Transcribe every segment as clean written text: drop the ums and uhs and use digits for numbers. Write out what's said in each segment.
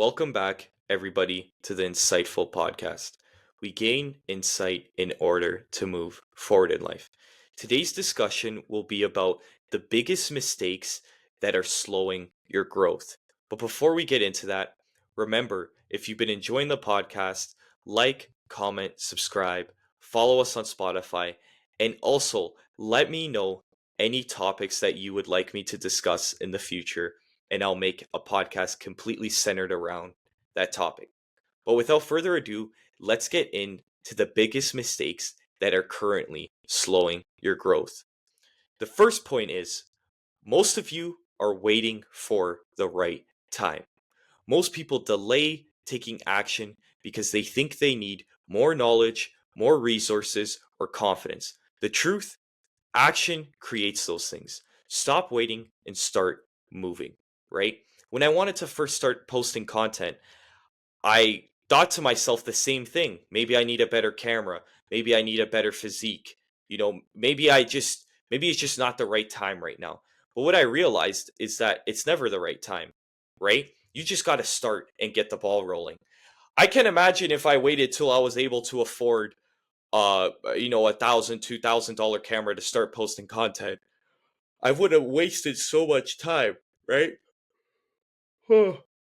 Welcome back, everybody, to the Insightful Podcast. We gain insight in order to move forward in life. Today's discussion will be about the biggest mistakes that are slowing your growth. But before we get into that, remember if you've been enjoying the podcast, like, comment, subscribe, follow us on Spotify, and also let me know any topics that you would like me to discuss in the future and I'll make a podcast completely centered around that topic. But without further ado, let's get into the biggest mistakes that are currently slowing your growth. The first point is most of you are waiting for the right time. Most people delay taking action because they think they need more knowledge, more resources, or confidence. The truth, action creates those things. Stop waiting and start moving, right? When I wanted to first start posting content, I thought to myself the same thing. Maybe I need a better camera. Maybe I need a better physique. Maybe it's just not the right time right now. But what I realized is that it's never the right time, right? You just got to start and get the ball rolling. I can imagine if I waited till I was able to afford $1,000, $2,000 camera to start posting content, I would have wasted so much time, right?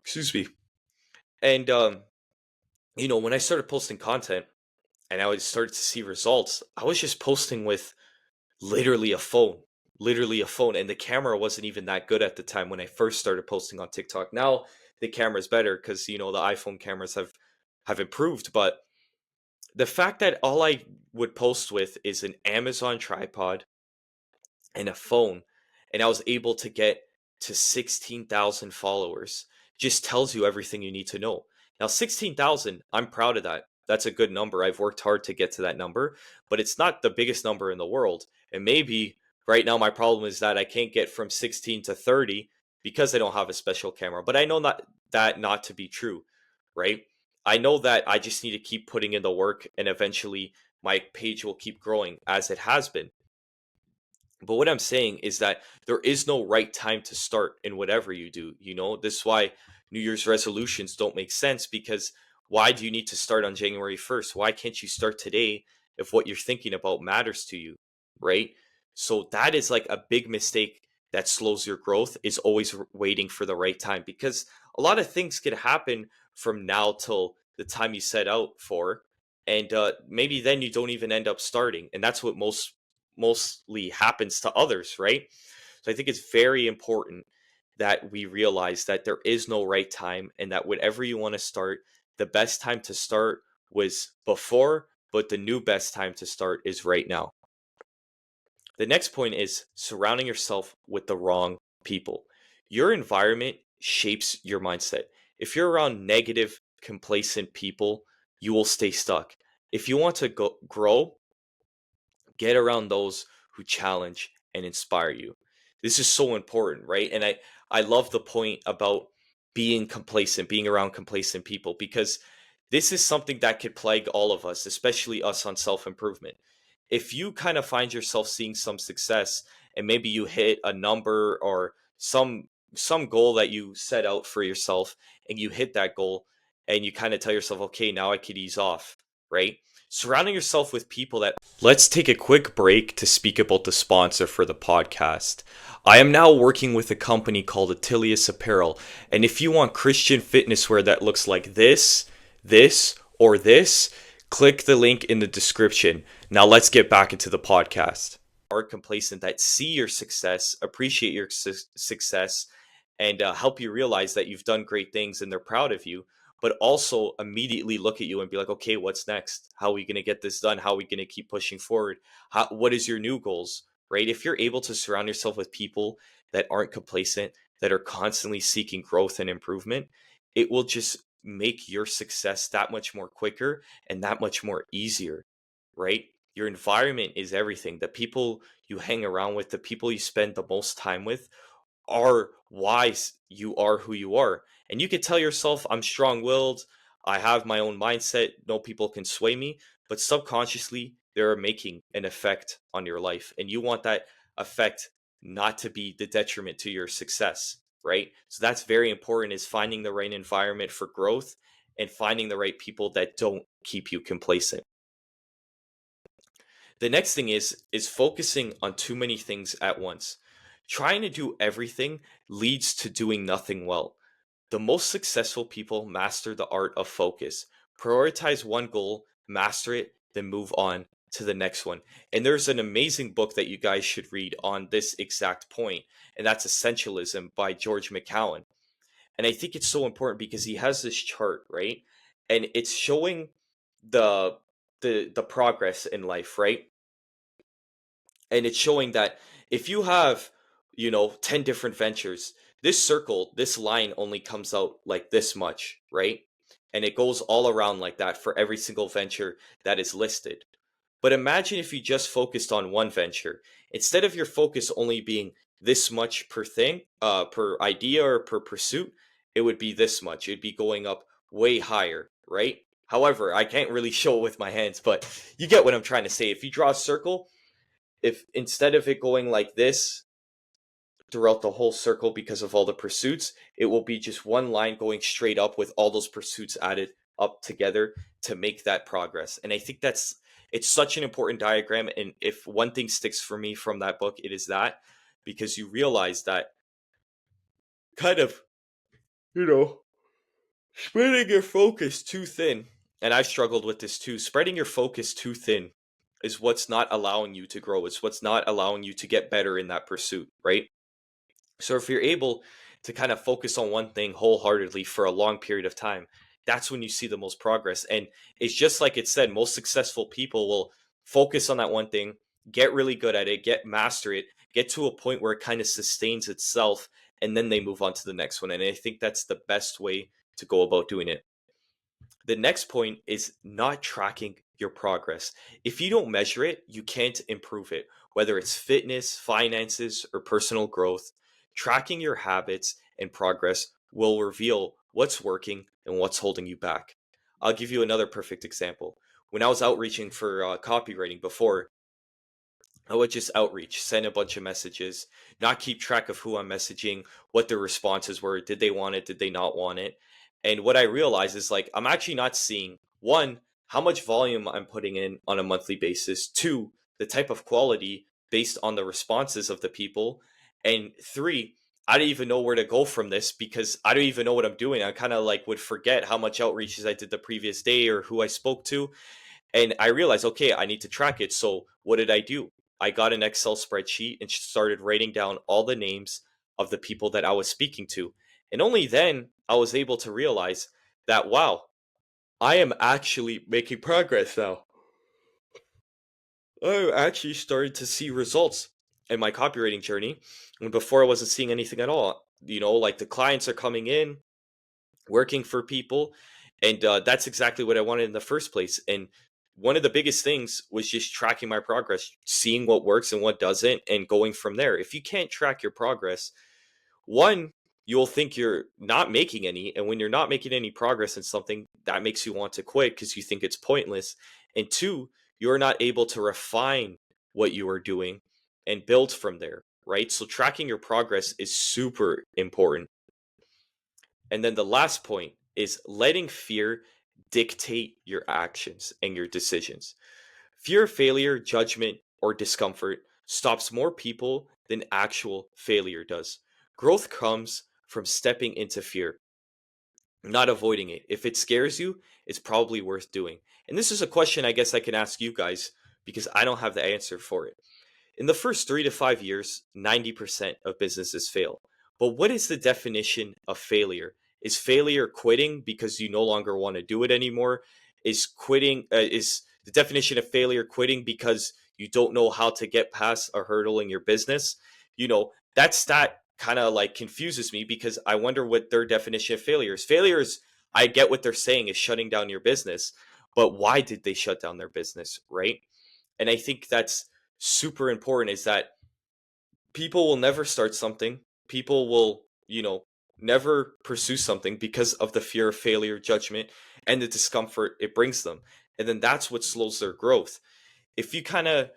Excuse me. And when I started posting content and I would start to see results, I was just posting with literally a phone, literally a phone, and the camera wasn't even that good at the time when I first started posting on TikTok. Now the camera's better because the iPhone cameras have improved, but the fact that all I would post with is an Amazon tripod and a phone, and I was able to get to 16,000 followers just tells you everything you need to know. Now, 16,000, I'm proud of that. That's a good number. I've worked hard to get to that number, but it's not the biggest number in the world. And maybe right now my problem is that I can't get from 16 to 30 because I don't have a special camera. But I know not to be true, right? I know that I just need to keep putting in the work and eventually my page will keep growing as it has been. But what I'm saying is that there is no right time to start in whatever you do. This is why New Year's resolutions don't make sense because why do you need to start on January 1st? Why can't you start today if what you're thinking about matters to you, right? So that is like a big mistake that slows your growth is always waiting for the right time because a lot of things could happen from now till the time you set out for. And maybe then you don't even end up starting. And that's what mostly happens to others, right? So I think it's very important that we realize that there is no right time and that whatever you want to start, the best time to start was before, but the new best time to start is right now. The next point is surrounding yourself with the wrong people. Your environment shapes your mindset. If you're around negative, complacent people, you will stay stuck. If you want to grow, get around those who challenge and inspire you. This is so important, right? And I love the point about being complacent, being around complacent people, because this is something that could plague all of us, especially us on self improvement. If you kind of find yourself seeing some success and maybe you hit a number or some goal that you set out for yourself and you hit that goal and you kind of tell yourself, okay, now I could ease off, right? Surrounding yourself with people that. Let's take a quick break to speak about the sponsor for the podcast. I am now working with a company called Attilius Apparel, and if you want Christian fitness wear that looks like this, or this, click the link in the description. Now let's get back into the podcast. Are complacent that see your success, appreciate your success, and help you realize that you've done great things and they're proud of you, but also immediately look at you and be like, okay, what's next? How are we going to get this done? How are we going to keep pushing forward? What is your new goals, right? If you're able to surround yourself with people that aren't complacent, that are constantly seeking growth and improvement, it will just make your success that much more quicker and that much more easier, right? Your environment is everything. The people you hang around with, the people you spend the most time with are why you are who you are. And you could tell yourself, I'm strong willed, I have my own mindset, no people can sway me. But subconsciously, they're making an effect on your life. And you want that effect not to be the detriment to your success. right? So that's very important, is finding the right environment for growth and finding the right people that don't keep you complacent. The next thing is focusing on too many things at once. Trying to do everything leads to doing nothing well. The most successful people master the art of focus. Prioritize one goal, master it, then move on to the next one. And there's an amazing book that you guys should read on this exact point, and that's Essentialism by George McCowan. And I think it's so important because he has this chart, right? And it's showing the the progress in life, right? And it's showing that if you have 10 different ventures, this circle, this line only comes out like this much, right? And it goes all around like that for every single venture that is listed. But imagine if you just focused on one venture, instead of your focus only being this much per thing, per idea or per pursuit, it would be this much. It'd be going up way higher, right? However, I can't really show it with my hands, but you get what I'm trying to say. If you draw a circle, if instead of it going like this throughout the whole circle because of all the pursuits, it will be just one line going straight up with all those pursuits added up together to make that progress. And I think it's such an important diagram. And if one thing sticks for me from that book, it is that, because you realize that kind of, you know, spreading your focus too thin, and I've struggled with this too, spreading your focus too thin is what's not allowing you to grow. It's what's not allowing you to get better in that pursuit, right? So if you're able to kind of focus on one thing wholeheartedly for a long period of time, that's when you see the most progress. And it's just like it said, most successful people will focus on that one thing, get really good at it, get master it, get to a point where it kind of sustains itself, and then they move on to the next one. And I think that's the best way to go about doing it. The next point is not tracking your progress. If you don't measure it, you can't improve it, whether it's fitness, finances, or personal growth. Tracking your habits and progress will reveal what's working and what's holding you back. I'll give you another perfect example. When I was outreaching for copywriting before, I would just outreach, send a bunch of messages, not keep track of who I'm messaging, what their responses were. Did they want it? Did they not want it? And what I realized is, like, I'm actually not seeing, one, how much volume I'm putting in on a monthly basis, two, the type of quality based on the responses of the people, and three, I don't even know where to go from this because I don't even know what I'm doing. I kind of like would forget how much outreaches I did the previous day or who I spoke to. And I realized, okay, I need to track it. So what did I do? I got an Excel spreadsheet and started writing down all the names of the people that I was speaking to. And only then I was able to realize that, wow, I am actually making progress now. I actually started to see results in my copywriting journey. And before I wasn't seeing anything at all. Like the clients are coming in, working for people, and that's exactly what I wanted in the first place. And one of the biggest things was just tracking my progress, seeing what works and what doesn't, and going from there. If you can't track your progress, one, you'll think you're not making any, and when you're not making any progress in something, that makes you want to quit because you think it's pointless. And two, you're not able to refine what you are doing and build from there, right? So tracking your progress is super important. And then the last point is letting fear dictate your actions and your decisions. Fear of failure, judgment, or discomfort stops more people than actual failure does. Growth comes from stepping into fear, not avoiding it. If it scares you, it's probably worth doing. And this is a question I guess I can ask you guys because I don't have the answer for it. In the first 3 to 5 years, 90% of businesses fail. But what is the definition of failure? Is failure quitting because you no longer want to do it anymore? Is the definition of failure quitting because you don't know how to get past a hurdle in your business? That stat kind of like confuses me because I wonder what their definition of failure is. Failure is, I get what they're saying, is shutting down your business, but why did they shut down their business, right? And I think that's super important, is that people will never start something. People will, never pursue something because of the fear of failure, judgment, and the discomfort it brings them. And then that's what slows their growth. If you kind of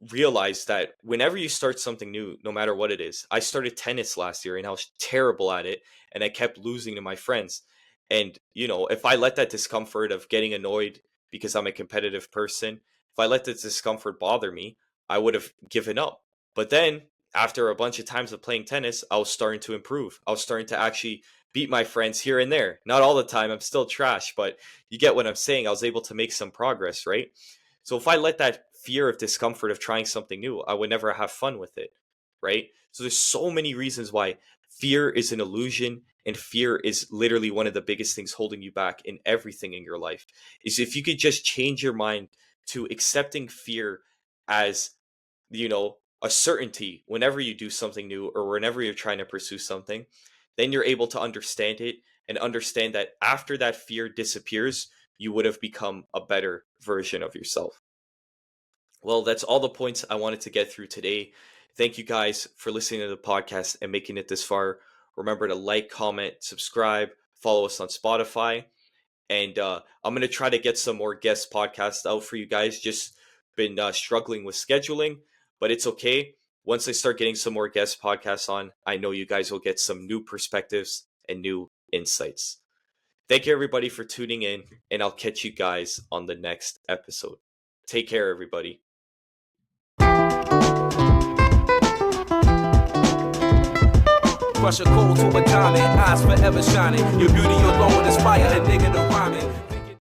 realize that whenever you start something new, no matter what it is, I started tennis last year and I was terrible at it and I kept losing to my friends. And, if I let that discomfort of getting annoyed because I'm a competitive person, if I let the discomfort bother me, I would have given up. But then after a bunch of times of playing tennis, I was starting to improve. I was starting to actually beat my friends here and there. Not all the time, I'm still trash, but you get what I'm saying. I was able to make some progress, right? So if I let that fear of discomfort of trying something new, I would never have fun with it, right? So there's so many reasons why fear is an illusion, and fear is literally one of the biggest things holding you back in everything in your life. Is if you could just change your mind to accepting fear as, a certainty whenever you do something new or whenever you're trying to pursue something, then you're able to understand it and understand that after that fear disappears, you would have become a better version of yourself. Well, that's all the points I wanted to get through today. Thank you guys for listening to the podcast and making it this far. Remember to like, comment, subscribe, follow us on Spotify. And I'm going to try to get some more guest podcasts out for you guys. Just been struggling with scheduling, but it's okay. Once I start getting some more guest podcasts on, I know you guys will get some new perspectives and new insights. Thank you, everybody, for tuning in, and I'll catch you guys on the next episode. Take care, everybody. Crush a cold to a diamond, eyes forever shining. Your beauty alone inspire a nigga to rhyming.